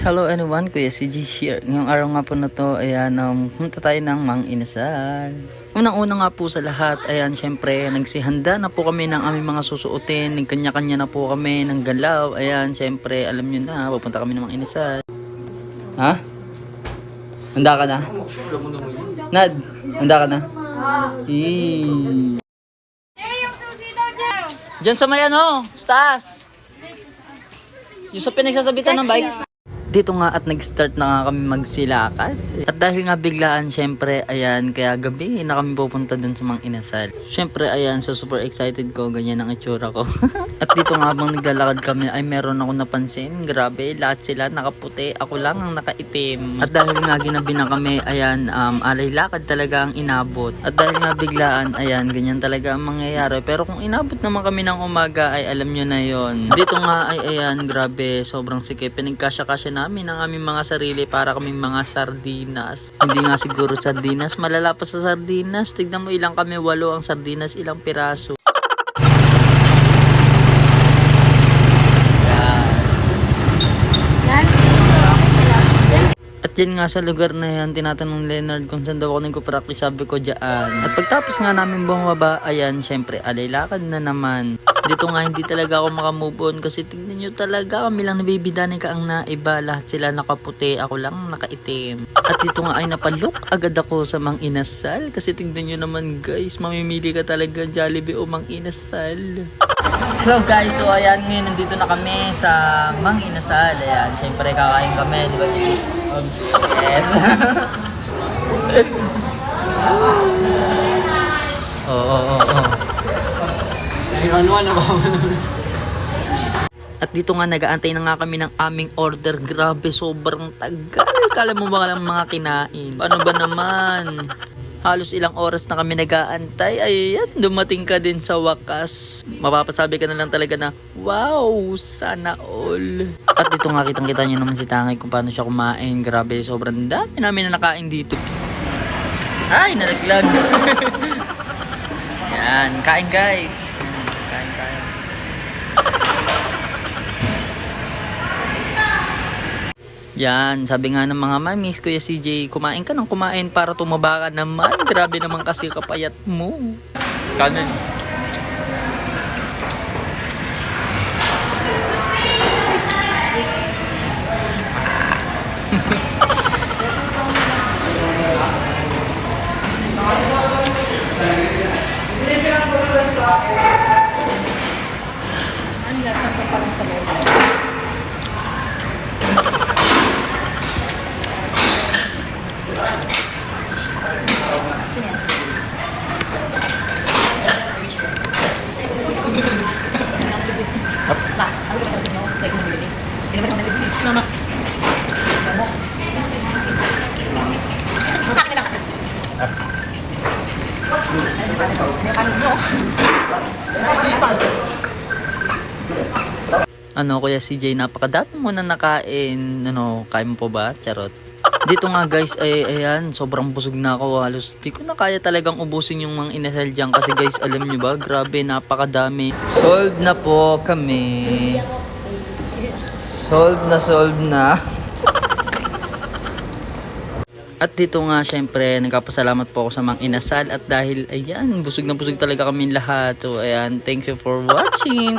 Hello anyone, Kuya CG here. Ngayong araw nga po na to, ayan, punta tayo ng Mang Inasal. Unang-una nga po sa lahat, ayan, syempre, nagsihanda na po kami ng aming mga susuotin. Nagkanya-kanya na po kami ng galaw. Ayan, syempre, alam nyo na, pupunta kami ng Mang Inasal. Ha? Handa ka na? Nad, handa ka na? Diyan sa may ano, sa taas. Yung sa pinagsasabitan ng bike. Dito nga at nag-start na nga kami magsilakad. At dahil nga biglaan, syempre, ayan, kaya gabi na kami pupunta dun sa Mang Inasal. Syempre, ayan, so super excited ko, ganyan ang itsura ko. At dito nga habang naglalakad kami, ay meron ako napansin. Grabe, lahat sila nakaputi, ako lang ang nakaitim. At dahil nga ginabi na kami, ayan, alay lakad talaga ang inabot. At dahil nga biglaan, ayan, ganyan talaga ang mangyayari. Pero kung inabot naman kami ng umaga, ay alam nyo na yon. Dito nga ay, ayan, grabe, sobrang sikip. Pinagkasya-kasya namin ang aming mga sarili para kaming mga sardinas. Hindi nga siguro sardinas, malala pa sa sardinas. Tignan mo ilang kami, 8 ang sardinas, ilang piraso. At yan nga sa lugar na yan, tinatanong Leonard kung saan daw ako nagpo-practice, sabi ko dyan. At pagtapos nga namin bumaba, ayan, syempre, alaylakad na naman. Dito nga hindi talaga ako makamove on kasi tignan nyo talaga, kami lang nabibidani ka ang naiba. Lahat sila nakaputi, ako lang nakaitim. At dito nga ay napalok agad ako sa Mang Inasal kasi tignan nyo naman guys, mamimili ka talaga Jollibee o Mang Inasal. Hello guys, so ayan, ngayon nandito na kami sa Mang Inasal. Ayan, syempre kakain kami, di ba? Yes. Oo. At dito nga nag-aantay na nga kami ng aming order. Grabe, sobrang tagal. Kala mo ba lang mga kinain? Paano ba naman? Halos ilang oras na kami nag-aantay. Ayan, dumating ka din sa wakas. Mapapasabi ka na lang talaga na, wow, sana all. At dito nga kitang-kita nyo naman si Tangay kung paano siya kumain. Grabe, sobrang dami namin na nakain dito. Ay, nalaglag. Yan, kain guys. Kain tayo. Yan, sabi nga ng mga mamis, Kuya CJ, kumain ka ng kumain para tumaba ka naman. Grabe naman kasi kapayat mo. Kanon. Ano, Kuya CJ, napakadami mo na nakain. Ano, kain mo po ba? Charot. Dito nga guys, ay ayan, sobrang busog na ako. Halos di ko na kaya talagang ubusin yung Mang Inasal dyan. Kasi guys, alam nyo ba, grabe, napakadami. Solved na po kami. Solved na. At dito nga, syempre, nagpapasalamat po ako sa Mang Inasal. At dahil, ayan, busog na busog talaga kami lahat. So, ayan, thank you for watching.